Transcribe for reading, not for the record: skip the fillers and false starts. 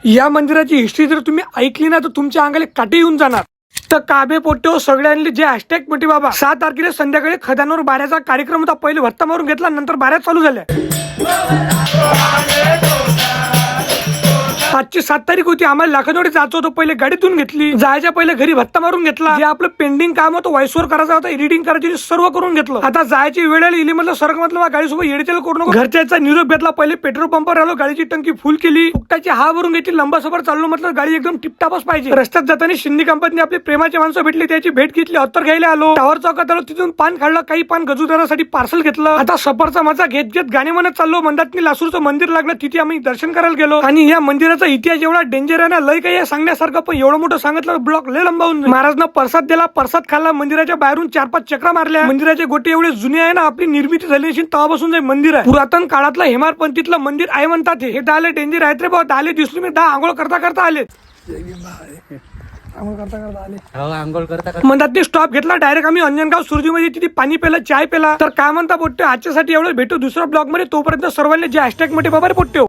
या मंदिराची हिस्ट्री जर तुम्ही ऐकली ना तर तुमच्या अंगाला काटे येऊन जाणार। तर काबे पोट्टे सगळ्यांनी जे हॅशटॅग मोठी बाबा 6 तारखेला संध्याकाळी खदानवर बाऱ्याचा कार्यक्रम होता। पहिले भत्ता मारून घेतला, नंतर बाऱ्या चालू झाल्या। आजची 7 तारीख होती। आम्हाला लाखांवडे जायचं होतं, पहिले गाडीतून घेतली, जायच्या पहिले घरी भत्ता मारून घेतला। जे आपलं पेंडिंग काम होतं, व्हॉइसवर करायचं होतं, एडिटिंग करायची, सर्व करून घेतलं। आता जायची वेळ आली, म्हटलं सरक म्हटलं गाडीसोबत येडचेल करू नको। घरच्याचा निरोप घेतला, पहिले पेट्रोल पंपावर आलो, गाडीची टंकी फुल केली, फुकटाची हवा भरून घेतली, लंबा सफर चाललो, म्हटलं गाडी एकदम टिपटापच पाहिजे। रस्त्यात जाताना शिंदे कंपनी आपली प्रेमाची माणसं भेटली, त्याची भेट घेतली, अत्तर घ्यायला आलो, टावर चौकात आलो, तिथून पान काढलं, काही पान गजूदारासाठी पार्सल घेतलं। आता सफरचा मजा घेत घेत गाणे म्हणत चाललो। मंदातनी लासूरचं मंदिर लागलं, तिथे आम्ही दर्शन करायला गेलो। आणि या मंदिराचा इतिहास एवढा डेंजर आहे ना, लय काही सांगण्यासारखं, पण एवढं मोठं सांगितलं ब्लॉक लय लंबावून। महाराजनं प्रसाद दिला, प्रसाद खाल्ला, मंदिराच्या बाहेरून 4-5 चक्रा मारल्या। मंदिराचे गोटे एवढे जुने आहे ना, आपली निर्मिती झाली अशी तेव्हापासून जे मंदिर आहे, पुरातन काळातलं हेमाडपंथीतलं मंदिर आहे म्हणतात। हे दाले डेंजर आहेत रे बाबा, दाले दिसले मी 10 आंघोळ करता करता आले, आंघोळ करता म्हणतात। स्टॉप घेतला, डायरेक्ट आम्ही अंजनगाव सुरजीमध्ये तिथे पाणी पेलं, चाय पेला। तर काय म्हणता पोट्टे, आजच्यासाठी एवढं भेटू दुसऱ्या ब्लॉग मध्ये। तोपर्यंत सर्वांनी जे हॅशटॅग मोठे बाबा रे पोट्टे।